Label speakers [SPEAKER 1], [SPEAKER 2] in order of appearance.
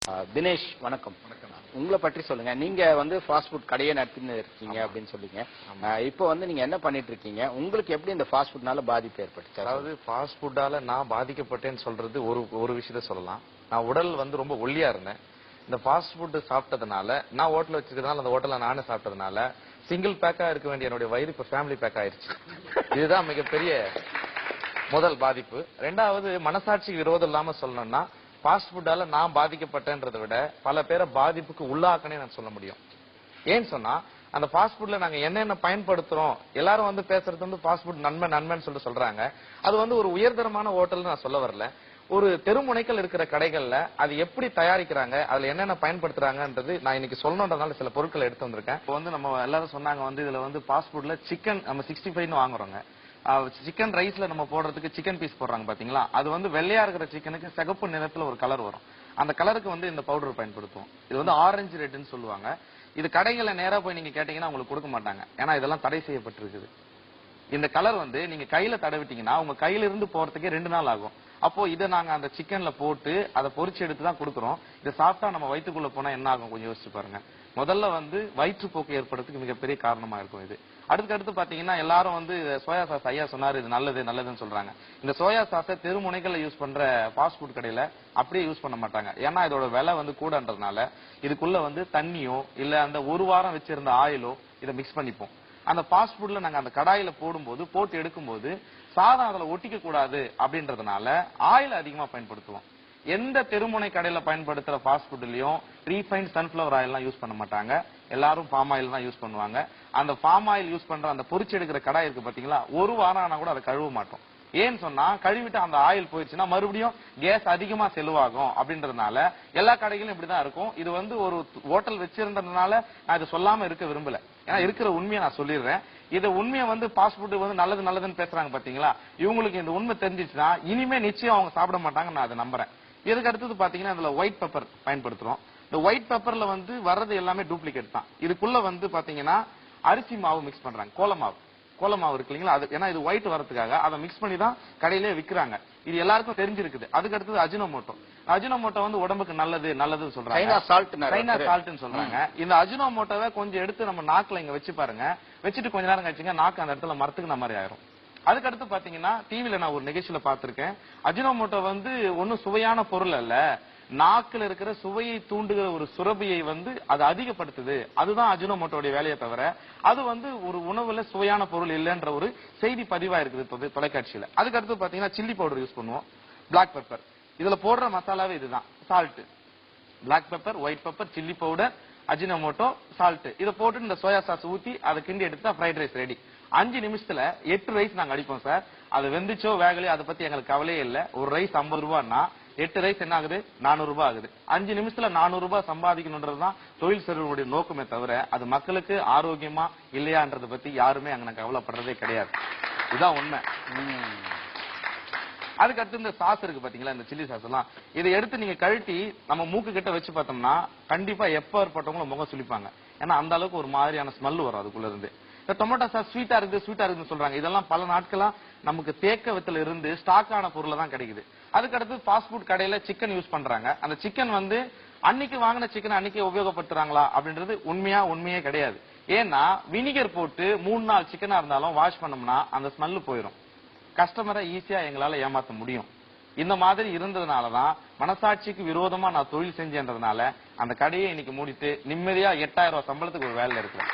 [SPEAKER 1] தினேஷ் வணக்கம். உங்களை பற்றி சொல்லுங்க. நீங்க வந்து ஃபாஸ்ட் ஃபுட் கடையை நடத்தின்னு இருக்கீங்க அப்படின்னு சொல்லுங்க. இப்போ வந்து நீங்க என்ன பண்ணிட்டு இருக்கீங்க? உங்களுக்கு எப்படி இந்த ஃபாஸ்ட் ஃபுட்னால பாதிப்பு ஏற்பட்டுச்சு?
[SPEAKER 2] அதாவது ஃபாஸ்ட் ஃபுட்டால நான் பாதிக்கப்பட்டேன்னு சொல்றது ஒரு விஷயத்த சொல்லலாம். நான் உடல் வந்து ரொம்ப ஒல்லியா இருந்தேன். இந்த ஃபாஸ்ட் ஃபுட் சாப்பிட்டதுனால, நான் ஹோட்டல் வச்சிருக்கனால அந்த ஹோட்டல்ல நானே சாப்பிட்டதுனால சிங்கிள் பேக்கா இருக்க வேண்டிய என்னுடைய வயிறு இப்ப ஃபேமிலி பேக் ஆயிருச்சு. இதுதான் மிகப்பெரிய முதல் பாதிப்பு. ரெண்டாவது, மனசாட்சிக்கு விரோதம் இல்லாம சொல்லணும்னா, ஃபாஸ்ட் ஃபுட்டால நான் பாதிக்கப்பட்டேன்றதை விட பல பேரை பாதிப்புக்கு உள்ளாக்கனே நான் சொல்ல முடியும். ஏன்னு சொன்னா, அந்த ஃபாஸ்ட் ஃபுட்ல நாங்க என்னென்ன பயன்படுத்துறோம், எல்லாரும் வந்து பேசுறது வந்து ஃபாஸ்ட் ஃபுட் நன்மைன்னு சொல்றாங்க. அது வந்து ஒரு உயர்தரமான ஹோட்டல்னு நான் சொல்ல வரல. ஒரு தெருமுனைகள் இருக்கிற கடைகள்ல அது எப்படி தயாரிக்கிறாங்க, அதுல என்னென்ன பயன்படுத்துறாங்கன்றது நான் இன்னைக்கு சொல்லணும்ன்றதுனால சில பொருட்களை எடுத்து வந்திருக்கேன். இப்போ வந்து நம்ம எல்லாரும் சொன்னாங்க வந்து இதுல வந்து ஃபாஸ்ட் ஃபுட்ல சிக்கன் நம்ம 65 வாங்குறோங்க. சிக்கன் ரைஸ்ல நம்ம போடுறதுக்கு சிக்கன் பீஸ் போடுறாங்க பாத்தீங்களா, அது வந்து வெள்ளையா இருக்கிற சிக்கனுக்கு சிகப்பு நிறத்துல ஒரு கலர் வரும். அந்த கலருக்கு வந்து இந்த பவுடர் பயன்படுத்துவோம். இது வந்து ஆரஞ்சு ரெட்னு சொல்லுவாங்க. இது கடைகளை நேரா போய் நீங்க கேட்டீங்கன்னா உங்களுக்கு கொடுக்க மாட்டாங்க. ஏன்னா இதெல்லாம் தடை செய்யப்பட்டிருக்குது. இந்த கலர் வந்து நீங்க கையில தடவிட்டீங்கன்னா உங்க கையில இருந்து போறதுக்கே 2 நாள் ஆகும். அப்போ இதை நாங்க அந்த சிக்கன்ல போட்டு அதை பொரிச்சு எடுத்து தான் கொடுக்குறோம். இதை சாப்பிட்டா நம்ம வயிற்றுக்குள்ள போனா என்ன ஆகும் கொஞ்சம் யோசிச்சு பாருங்க. முதல்ல வந்து வயிற்றுப்போக்கு ஏற்படுறதுக்கு மிகப்பெரிய காரணமா இருக்கும் இது. அடுத்து பாத்தீங்கன்னா எல்லாரும் வந்து சோயா சாஸ் ஐயா சொன்னாரு இது நல்லதுன்னு சொல்றாங்க. இந்த சோயா சாஸை தெருமுனைகள்ல யூஸ் பண்ற ஃபாஸ்ட் ஃபுட் கடையில அப்படியே யூஸ் பண்ண மாட்டாங்க. ஏன்னா இதோட விலை வந்து கூடன்றதுனால இதுக்குள்ள வந்து தண்ணியோ இல்ல அந்த ஒரு வாரம் வச்சிருந்த ஆயிலோ இதை மிக்ஸ் பண்ணிப்போம். அந்த ஃபாஸ்ட் ஃபுட்ல நாங்க அந்த கடாயில போட்டு எடுக்கும்போது சாதம் அதுல ஒட்டிக்க கூடாது அப்படின்றதுனால ஆயில் அதிகமா பயன்படுத்துவோம். எந்த தெருமுனை கடையில பயன்படுத்துற ஃபாஸ்ட் ஃபுட்லயும் ரீஃபைண்ட் சன்ஃபிளவர் ஆயில் எல்லாம் யூஸ் பண்ண மாட்டாங்க. எல்லாரும் பாம் ஆயில் தான் யூஸ் பண்ணுவாங்க. அந்த பாம் ஆயில் யூஸ் பண்ற அந்த பொரிச்சு எடுக்கிற கடாய் இருக்கு பாத்தீங்களா, ஒரு வாரம் ஆனா கூட அதை கழுவ மாட்டோம். ஏன்னு சொன்னா கழுவிட்டு அந்த ஆயில் போயிடுச்சுன்னா மறுபடியும் கேஸ் அதிகமா செலவாகும் அப்படின்றதுனால எல்லா கடைகளும் இப்படிதான் இருக்கும். இது வந்து ஒரு ஹோட்டல் வச்சிருந்ததுனால நான் இதை சொல்லாம இருக்க விரும்பல. ஏன்னா இருக்கிற உண்மையை நான் சொல்லிடுறேன். இதை உண்மையை வந்து ஃபாஸ்ட் ஃபுட் வந்து நல்லதுன்னு பேசுறாங்க பாத்தீங்களா, இவங்களுக்கு இந்த உண்மை தெரிஞ்சிச்சுன்னா இனிமே நிச்சயம் அவங்க சாப்பிட மாட்டாங்க. நான் அதை நம்புறேன். இதுக்கு அடுத்தது பாத்தீங்கன்னா இதுல ஒயிட் பெப்பர் பயன்படுத்துறோம். இந்த ஒயிட் பெப்பர்ல வந்து வர்றது எல்லாமே டூப்ளிகேட் தான். இதுக்குள்ள வந்து பாத்தீங்கன்னா அரிசி மாவு மிக்ஸ் பண்றாங்க. கோல மாவு இருக்கு இல்லீங்களா, அது ஏன்னா இது ஒயிட் வரதுக்காக அதை மிக்ஸ் பண்ணி தான் கடையிலே விற்கிறாங்க. இது எல்லாருக்கும் தெரிஞ்சிருக்குது. அதுக்கு அடுத்தது அஜினோமோட்டோ வந்து உடம்புக்கு நல்லதுன்னு சொல்றாங்க. சைனா சால்ட்னு சொல்றாங்க. இந்த அஜினோமோட்டோவை கொஞ்சம் எடுத்து நம்ம நாக்குல இங்க வச்சு பாருங்க. வச்சுட்டு கொஞ்ச நேரம் கழிச்சுங்க நாக்கு அந்த இடத்துல மரத்துக்கு மாதிரி ஆயிரும். அதுக்கடுத்து பாத்தீங்கன்னா டிவில நான் ஒரு நிகழ்ச்சியில பாத்திருக்கேன். அஜினோமோட்டோ வந்து ஒன்னும் சுவையான பொருள் அல்ல, நாக்குல இருக்கிற சுவையை தூண்டுகிற ஒரு சுரபியை வந்து அது அதிகப்படுத்துது. அதுதான் அஜினோமோட்டோடைய வேலையை தவிர அது வந்து ஒரு உணவுல சுவையான பொருள் இல்லைன்ற ஒரு செய்தி பதிவா இருக்குது தொலைக்காட்சியில. அதுக்கடுத்து பாத்தீங்கன்னா சில்லி பவுடர் யூஸ் பண்ணுவோம், பிளாக் பெப்பர். இதுல போடுற மசாலாவே இதுதான், salt, black pepper, white pepper, chilli powder, Ajinomoto, salt. இதை போட்டு இந்த சோயா சாஸ் ஊத்தி அதை கிண்டி எடுத்தா ஃப்ரைட் ரைஸ் ரெடி. 5 நிமிஷத்துல 8 ரைஸ் நாங்க அடிப்போம் சார். அது வெந்துச்சோ வேகலையோ அதை பத்தி எங்களுக்கு கவலையே இல்லை. ஒரு ரைஸ் 50 ரூபாய்னா 8 ரைஸ் என்ன ஆகுது, 400 ரூபாய் ஆகுது. 5 நிமிஷத்துல 400 ரூபாய் சம்பாதிக்கணும்ன்றதுதான் தொழில் செய்வதனுடைய நோக்கமே தவிர அது மக்களுக்கு ஆரோக்கியமா இல்லையான்றதை பத்தி யாருமே அங்க கவலைப்படுறதே கிடையாது. இதுதான் உண்மை. அதுக்கு அடுத்து இந்த சாஸ் இருக்கு பாத்தீங்களா, இந்த சில்லி சாஸ் எல்லாம் இதை எடுத்து நீங்க கழட்டி நம்ம மூக்கு கிட்ட வச்சு பார்த்தோம்னா கண்டிப்பா எப்ப ஏற்பட்டவங்களும் முகம் சுளிப்பாங்க. ஏன்னா அந்த அளவுக்கு ஒரு மாதிரியான ஸ்மெல் வரும் அதுக்குள்ள இருந்து. இந்த டொமேட்டோ சாஸ் ஸ்வீட்டா இருக்குன்னு சொல்றாங்க. இதெல்லாம் பல நாட்களா நமக்கு தேக்கத்துல இருந்து ஸ்டாக் ஆன பொருள் தான் கிடைக்குது. அதுக்கு அடுத்து ஃபாஸ்ட் ஃபுட் கடையில சிக்கன் யூஸ் பண்றாங்க. அந்த சிக்கன் வந்து அன்னைக்கு வாங்கின சிக்கன் அன்னைக்கு உபயோகப்படுத்துறாங்களா அப்படின்றது உண்மையே கிடையாது. ஏன்னா வினிகர் போட்டு 3 நாள் சிக்கனா இருந்தாலும் வாஷ் பண்ணோம்னா அந்த ஸ்மெல் போயிடும். கஸ்டமரை ஈஸியா எங்களால ஏமாத்த முடியும். இந்த மாதிரி இருந்ததுனாலதான் மனசாட்சிக்கு விரோதமா நான் தொழில் செஞ்சேன்றதுனால அந்த கடையை இன்னைக்கு மூடிட்டு நிம்மதியா 8000 ரூபாய் சம்பளத்துக்கு ஒரு வேலை இருக்கிறேன்.